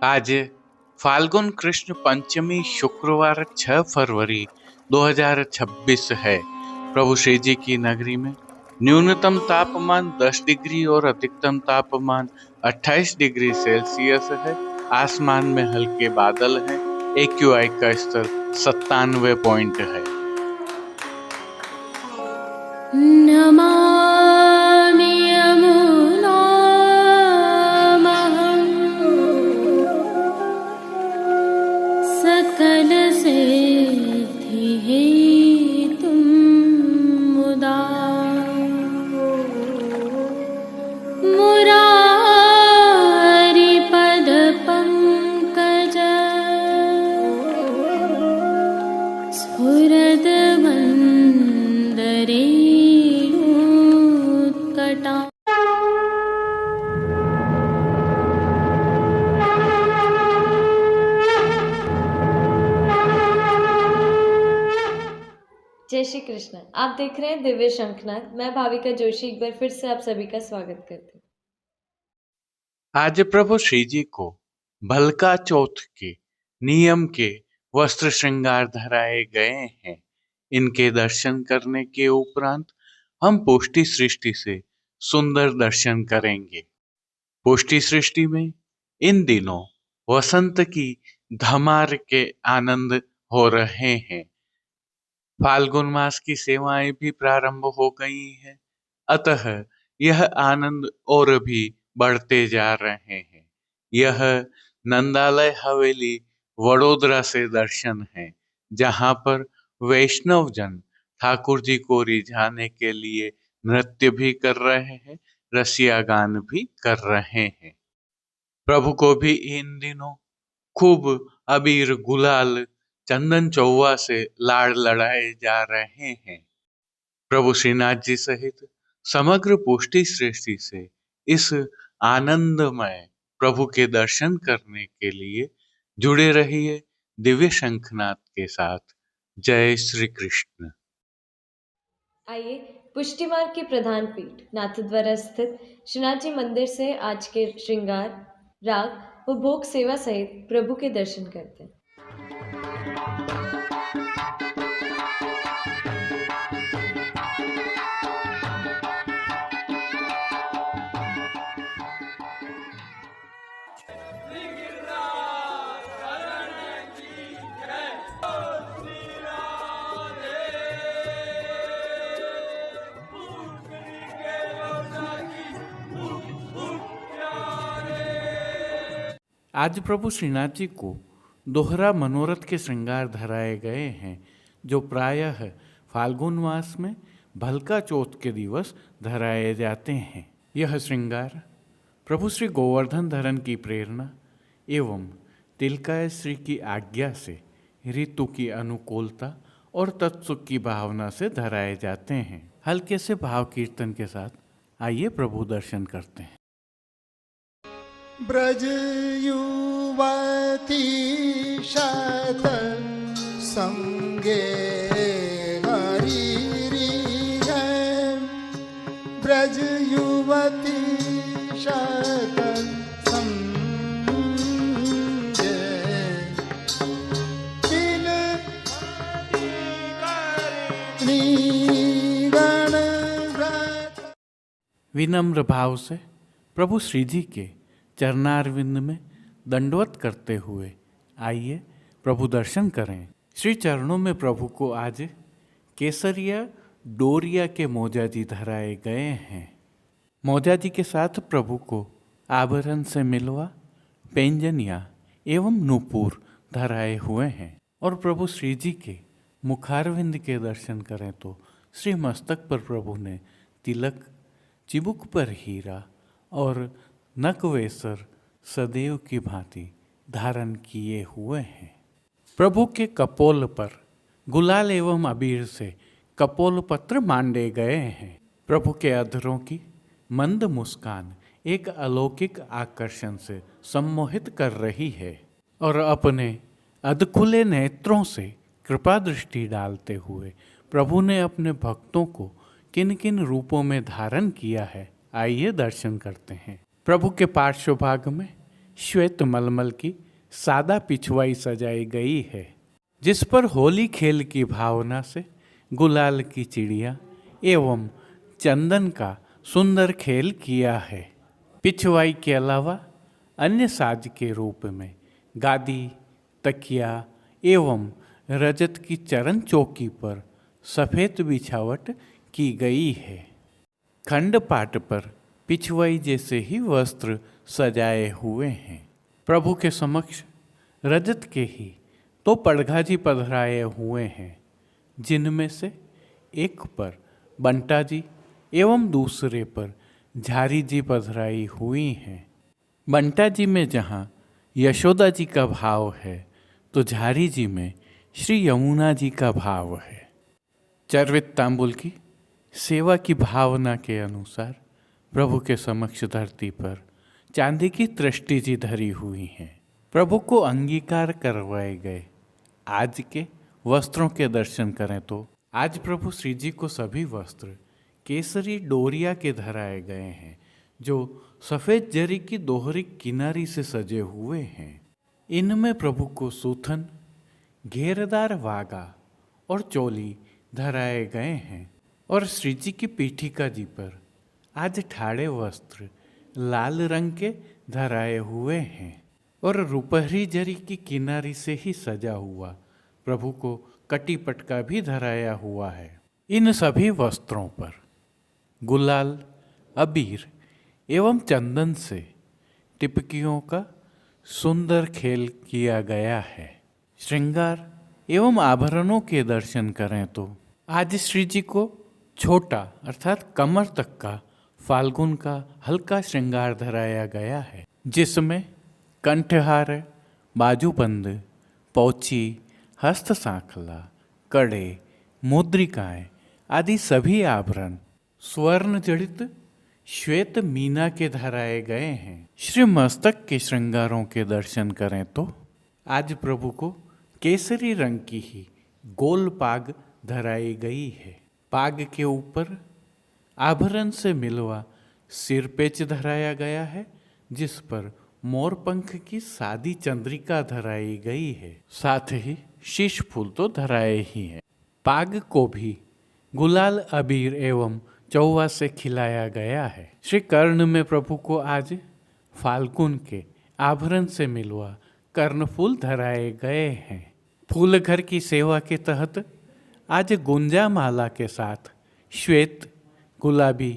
आज फाल्गुन कृष्ण पंचमी शुक्रवार 6 फरवरी 2026 है। प्रभु श्री जी की नगरी में न्यूनतम तापमान 10 डिग्री और अधिकतम तापमान 28 डिग्री सेल्सियस है। आसमान में हल्के बादल हैं। AQI का स्तर 97 पॉइंट है। नमामि यमुनामहं सकलसिद्धिहेतुं मुदा मुरारिपदपङ्कज स्फुरद्वन्दरे जय श्री कृष्ण। आप देख रहे हैं दिव्य शंखनाद। मैं भाविका जोशी एक बार फिर से आप सभी का स्वागत करती हूँ। आज प्रभु श्री जी को भलका चौथ के नियम के वस्त्र श्रृंगार धराए गए हैं। इनके दर्शन करने के उपरांत हम पुष्टि सृष्टि से सुंदर दर्शन करेंगे। पुष्टि सृष्टि में इन दिनों वसंत की धमार के आनंद हो रहे हैं। फाल्गुन मास की सेवाएं भी प्रारंभ हो गई हैं, अतः यह आनंद और भी बढ़ते जा रहे हैं। यह नंदालय हवेली वडोदरा से दर्शन है, जहां पर वैष्णव जन ठाकुर जी को रिझाने के लिए नृत्य भी कर रहे हैं, रसिया गान भी कर रहे हैं। प्रभु को भी इन दिनों खूब अबीर गुलाल चंदन चौवा से लाड़ लड़ाए जा रहे हैं। प्रभु श्रीनाथ जी सहित समग्र पुष्टि सृष्टि से इस आनंदमय प्रभु के दर्शन करने के लिए जुड़े रहिए दिव्य शंखनाद के साथ। जय श्री कृष्ण। आइए पुष्टि मार्ग की प्रधान पीठ नाथद्वारा स्थित श्रीनाथ जी मंदिर से आज के श्रृंगार, राग व भोग सेवा सहित प्रभु के दर्शन करते हैं। आज प्रभु श्रीनाथ जी को दोहरा मनोरथ के श्रृंगार धराए गए हैं, जो प्रायः फाल्गुन मास में भलका चौथ के दिवस धराए जाते हैं। यह श्रृंगार प्रभु श्री गोवर्धन धरन की प्रेरणा एवं तिलकाय श्री की आज्ञा से ऋतु की अनुकूलता और तत्सुख की भावना से धराए जाते हैं। हल्के से भाव कीर्तन के साथ आइए प्रभु दर्शन करते हैं। ब्रज युवती शत संगे हरि है, ब्रज युवती शत संगे तिल निगण व्रत। विनम्र भाव से प्रभु श्री जी के चरणारविंद में दंडवत करते हुए आइए प्रभु दर्शन करें। श्री चरणों में प्रभु को आज केसरिया डोरिया के मौजा जी धराए गए हैं। मौजा जी के साथ प्रभु को आभरण से मिलवा, पैंजनिया एवं नूपुर धराए हुए हैं। और प्रभु श्री जी के मुखारविंद के दर्शन करें तो श्री मस्तक पर प्रभु ने तिलक, चिबुक पर हीरा और नकवेसर सदैव की भांति धारण किए हुए हैं। प्रभु के कपोल पर गुलाल एवं अबीर से कपोल पत्र मांडे गए हैं। प्रभु के अधरों की मंद मुस्कान एक अलौकिक आकर्षण से सम्मोहित कर रही है और अपने अधखुले नेत्रों से कृपा दृष्टि डालते हुए प्रभु ने अपने भक्तों को किन किन रूपों में धारण किया है, आइए दर्शन करते हैं। प्रभु के पार्श्व भाग में श्वेत मलमल की सादा पिछवाई सजाई गई है, जिस पर होली खेल की भावना से गुलाल की चिड़िया एवं चंदन का सुंदर खेल किया है। पिछवाई के अलावा अन्य साज के रूप में गादी, तकिया एवं रजत की चरण चौकी पर सफ़ेद बिछावट की गई है। खंडपाट पर पिछवाई जैसे ही वस्त्र सजाए हुए हैं। प्रभु के समक्ष रजत के ही तो पड़घाजी पधराए हुए हैं, जिनमें से एक पर बंटा जी एवं दूसरे पर झारी जी पधराई हुई हैं। बंटा जी में जहाँ यशोदा जी का भाव है तो झारी जी में श्री यमुना जी का भाव है। चर्वित तांबुल की सेवा की भावना के अनुसार प्रभु के समक्ष धरती पर चांदी की तृष्टि जी धरी हुई हैं। प्रभु को अंगीकार करवाए गए आज के वस्त्रों के दर्शन करें तो आज प्रभु श्री जी को सभी वस्त्र केसरी डोरिया के धराए गए हैं, जो सफ़ेद जरी की दोहरी किनारी से सजे हुए हैं। इनमें प्रभु को सूथन, घेरदार वागा और चोली धराए गए हैं और श्री जी की पीठिका जी पर आज ठाड़े वस्त्र लाल रंग के धराए हुए हैं और रुपहरी जरी की किनारी से ही सजा हुआ प्रभु को कटी पटका भी धराया हुआ है। इन सभी वस्त्रों पर गुलाल, अबीर एवं चंदन से टिपकियों का सुंदर खेल किया गया है। श्रृंगार एवं आभरणों के दर्शन करें तो आज श्री जी को छोटा अर्थात कमर तक का फाल्गुन का हल्का श्रृंगार धराया गया है, जिसमें कंठहार, बाजूबंद, पौची, हस्त सांखला, कड़े, मुद्रिकाएं आदि सभी आभरण स्वर्ण जड़ित श्वेत मीना के धराए गए हैं। श्री मस्तक के श्रृंगारों के दर्शन करें तो आज प्रभु को केसरी रंग की ही गोल पाग धराई गई है। पाग के ऊपर आभरण से मिलवा सिरपेच धराया गया है, जिस पर मोर पंख की सादी चंद्रिका धराई गई है। साथ ही शीश फूल तो धराए ही हैं। पाग को भी गुलाल, अबीर एवं चौवा से खिलाया गया है। श्री कर्ण में प्रभु को आज फाल्गुन के आभरण से मिलवा कर्णफूल धराए गए हैं। फूल घर की सेवा के तहत आज गुंजा माला के साथ श्वेत, गुलाबी,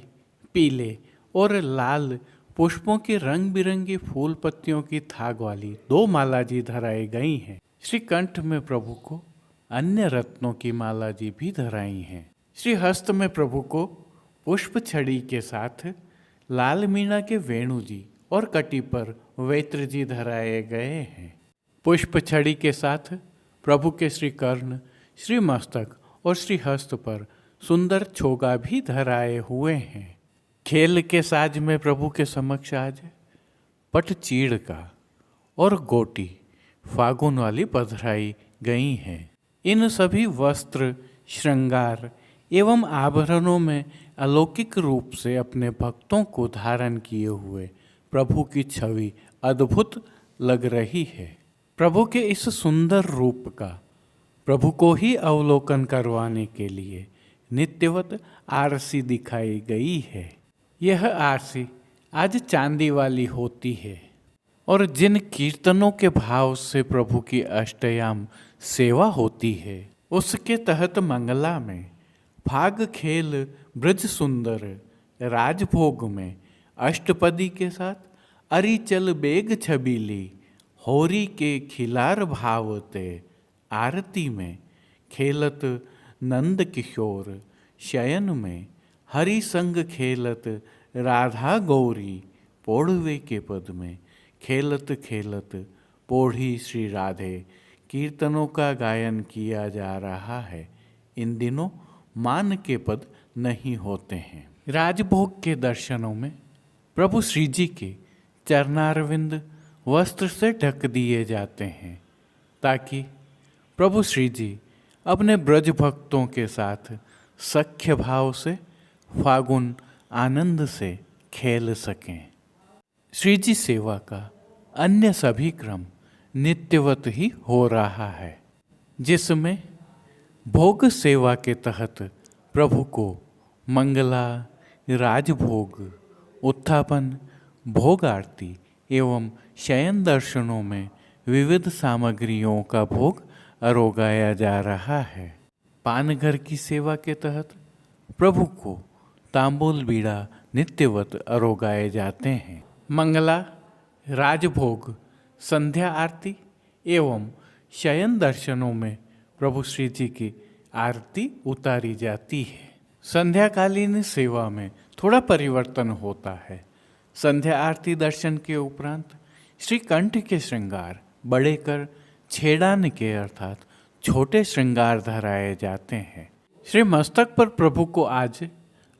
पीले और लाल पुष्पों की रंग बिरंगी फूल पत्तियों की थाग वाली 2 माला जी धराई गई हैं। श्री कंठ में प्रभु को अन्य रत्नों की माला जी भी धराई हैं। श्री हस्त में प्रभु को पुष्प छड़ी के साथ लाल मीना के वेणु जी और कटी पर वेत्र जी धराए गए हैं। पुष्प छड़ी के साथ प्रभु के श्री कर्ण, श्री मस्तक और श्री हस्त पर सुंदर छोगा भी धराए हुए हैं। खेल के साज में प्रभु के समक्ष आज पट चीड़ का और गोटी फागुन वाली पधराई गई हैं। इन सभी वस्त्र, श्रृंगार एवं आभरणों में अलौकिक रूप से अपने भक्तों को धारण किए हुए प्रभु की छवि अद्भुत लग रही है। प्रभु के इस सुंदर रूप का प्रभु को ही अवलोकन करवाने के लिए नित्यवत आरसी दिखाई गई है। यह आरसी आज चांदी वाली होती है और जिन कीर्तनों के भाव से प्रभु की अष्टयाम सेवा होती है, उसके तहत मंगला में फाग खेल ब्रज सुंदर राजभोग में अष्टपदी के साथ अरिचल बेग छबीली होरी के खिलार भावते आरती में खेलत नंद किशोर शयन में हरि संग खेलत राधा गौरी पोढ़वे के पद में खेलत खेलत पोढ़ी श्री राधे कीर्तनों का गायन किया जा रहा है। इन दिनों मान के पद नहीं होते हैं। राजभोग के दर्शनों में प्रभु श्री जी के चरणारविंद वस्त्र से ढक दिए जाते हैं, ताकि प्रभु श्री जी अपने ब्रज भक्तों के साथ सख्य भाव से फागुन आनंद से खेल सकें। श्री जी सेवा का अन्य सभी क्रम नित्यवत ही हो रहा है, जिसमें भोग सेवा के तहत प्रभु को मंगला, राजभोग, उत्थापन, भोग आरती एवं शयन दर्शनों में विविध सामग्रियों का भोग अरोगाया जा रहा है। पानघर की सेवा के तहत प्रभु को तांबूल बीड़ा नित्यवत अरोगाए जाते हैं। मंगला, राजभोग, संध्या आरती एवं शयन दर्शनों में प्रभु श्री जी की आरती उतारी जाती है। संध्याकालीन सेवा में थोड़ा परिवर्तन होता है। संध्या आरती दर्शन के उपरांत श्री कंठ के श्रृंगार बड़े कर छेड़ान के अर्थात छोटे श्रृंगार धराए जाते हैं। श्री मस्तक पर प्रभु को आज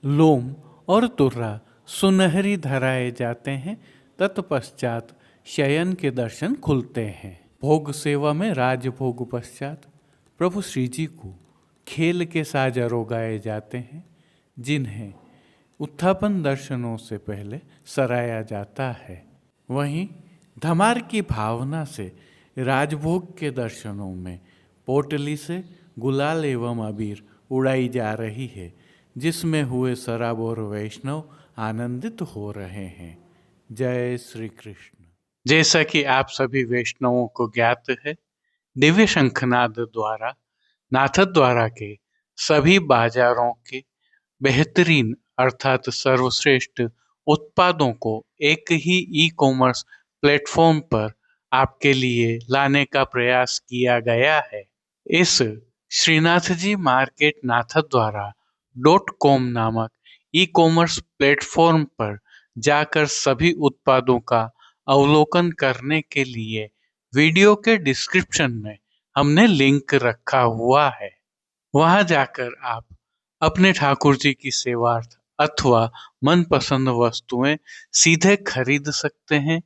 लोम और तुर्रा सुनहरी धराए जाते हैं। तत्पश्चात शयन के दर्शन खुलते हैं। भोग सेवा में राजभोग पश्चात प्रभु श्री जी को खेल के साज अरोगाए जाते हैं, जिन्हें उत्थापन दर्शनों से पहले सराया जाता है। वहीं धमार की भावना से राजभोग के दर्शनों में पोटली से गुलाल एवं अबीर उड़ाई जा रही है, जिसमें हुए सराबोर वैष्णव आनंदित हो रहे हैं। जय श्री कृष्ण। जैसा कि आप सभी वैष्णवों को ज्ञात है, दिव्य शंखनाद द्वारा नाथद्वारा के सभी बाजारों के बेहतरीन अर्थात सर्वश्रेष्ठ उत्पादों को एक ही ई कॉमर्स प्लेटफॉर्म पर आपके लिए लाने का प्रयास किया गया है। इस श्रीनाथ जी मार्केट नाथद्वारा .com नामक ई कॉमर्स प्लेटफॉर्म पर जाकर सभी उत्पादों का अवलोकन करने के लिए वीडियो के डिस्क्रिप्शन में हमने लिंक रखा हुआ है। वहां जाकर आप अपने ठाकुर जी की सेवार्थ अथवा मनपसंद वस्तुएं सीधे खरीद सकते हैं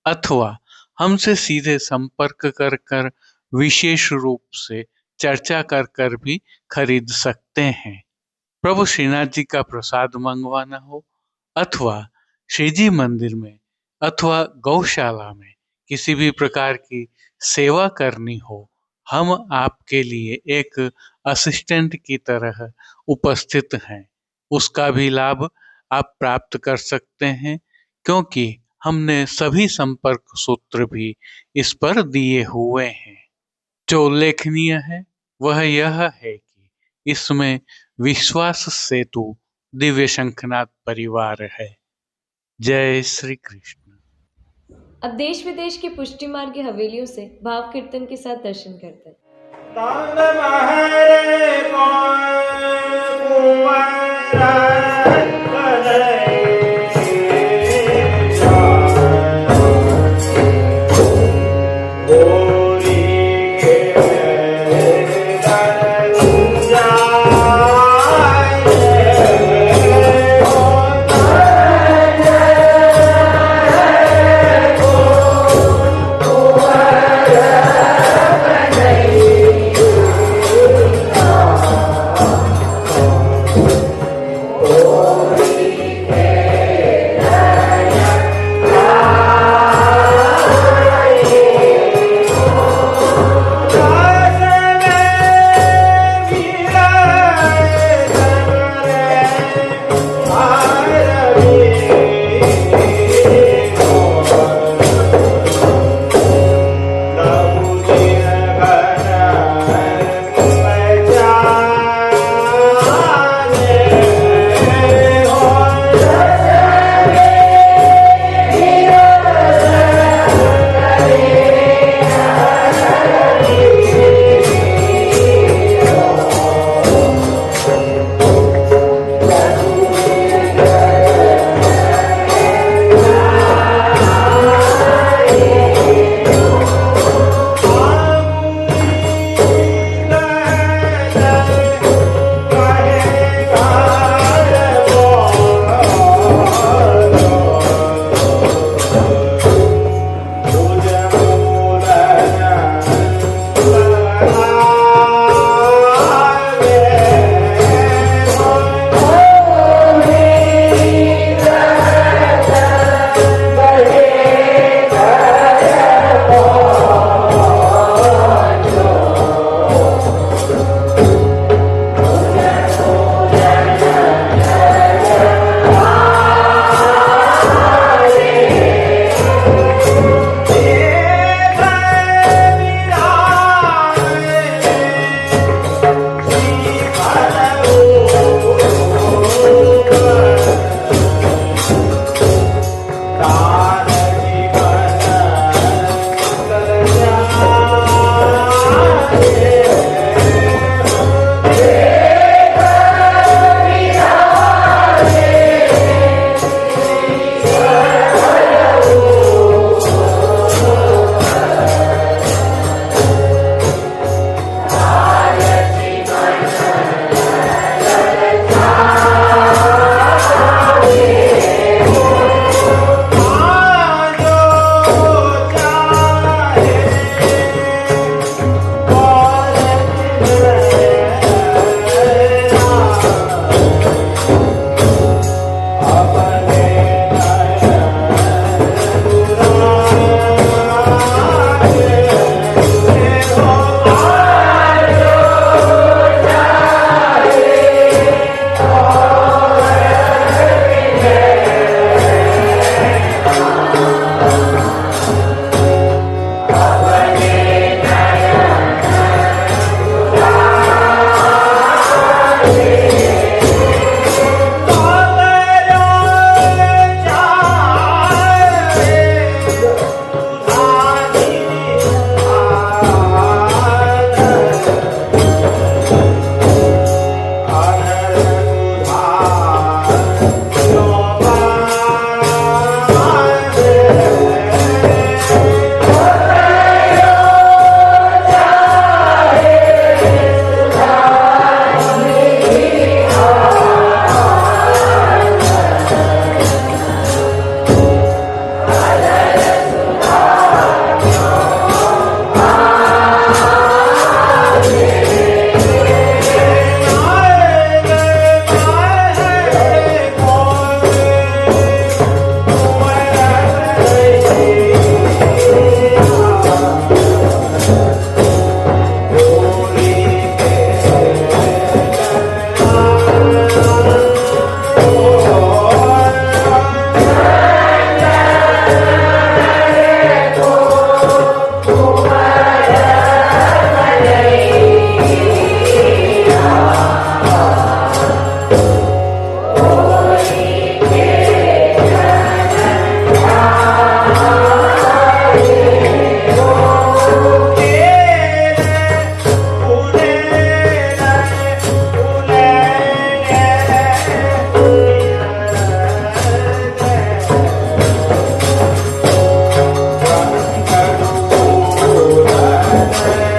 अथवा हमसे सीधे संपर्क कर विशेष रूप से चर्चा कर भी खरीद सकते हैं। प्रभु श्रीनाथ जी का प्रसाद मंगवाना हो अथवा श्री जी मंदिर में अथवा गौशाला में किसी भी प्रकार की सेवा करनी हो, हम आपके लिए एक असिस्टेंट की तरह उपस्थित हैं। उसका भी लाभ आप प्राप्त कर सकते हैं, क्योंकि हमने सभी संपर्क सूत्र भी इस पर दिए हुए हैं। जो उल्लेखनीय है वह यह है कि इसमें विश्वास सेतु दिव्य शंखनाथ परिवार है। जय श्री कृष्ण। अब देश विदेश की पुष्टि मार्ग की हवेलियों से भाव कीर्तन के साथ दर्शन करते हैं। Oh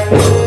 Hare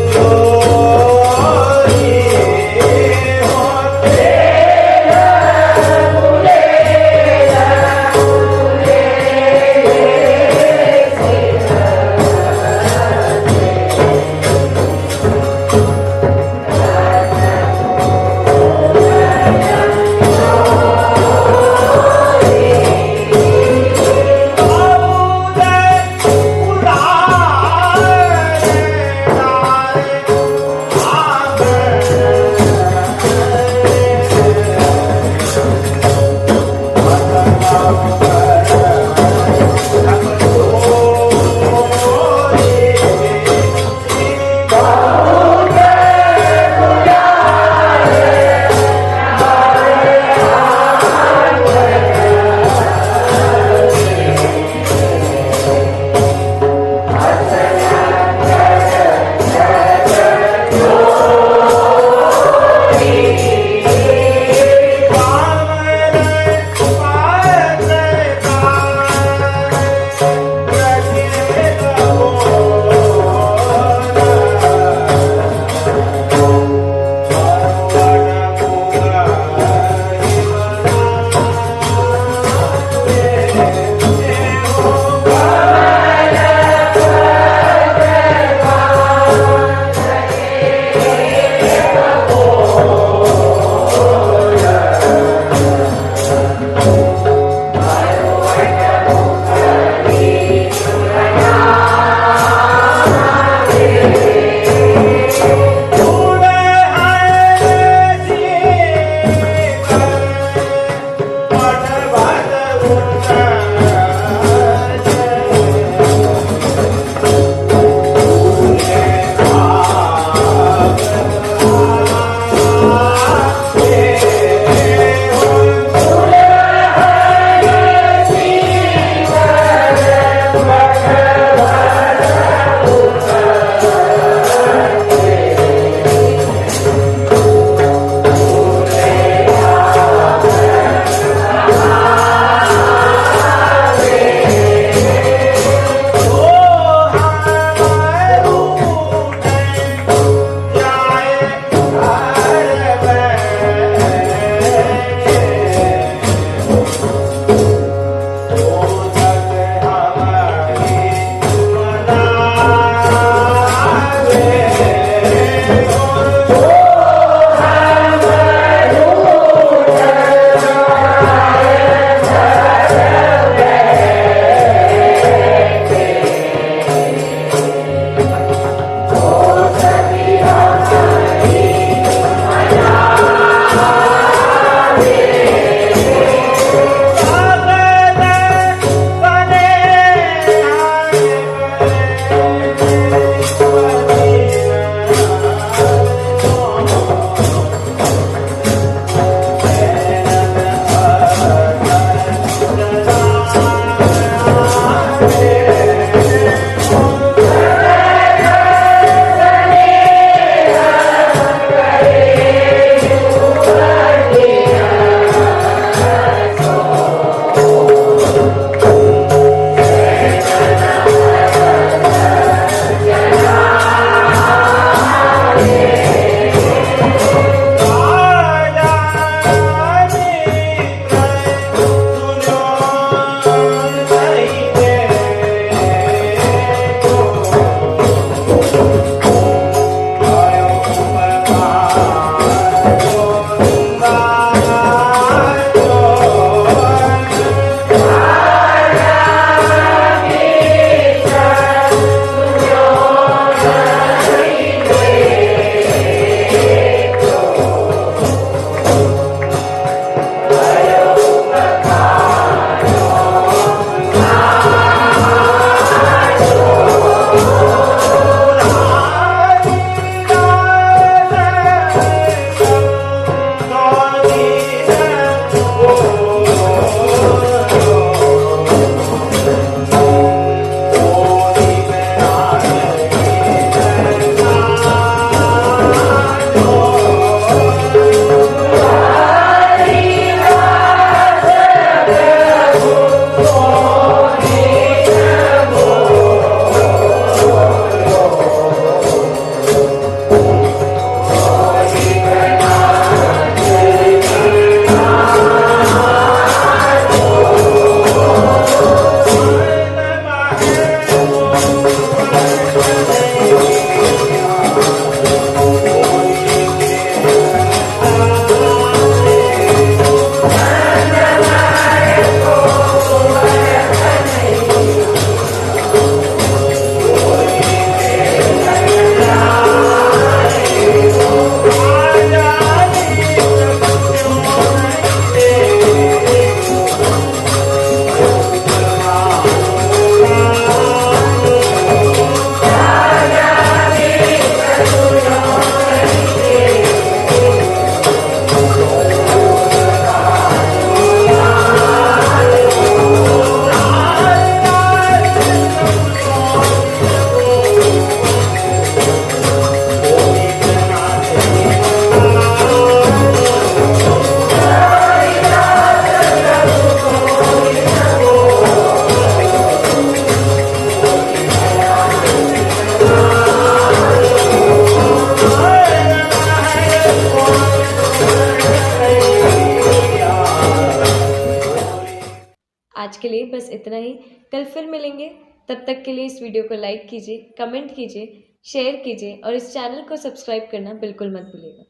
लिए बस इतना ही। कल फिर मिलेंगे, तब तक के लिए इस वीडियो को लाइक कीजिए, कमेंट कीजिए, शेयर कीजिए और इस चैनल को सब्सक्राइब करना बिल्कुल मत भूलिएगा।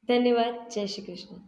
धन्यवाद। जय श्री कृष्ण।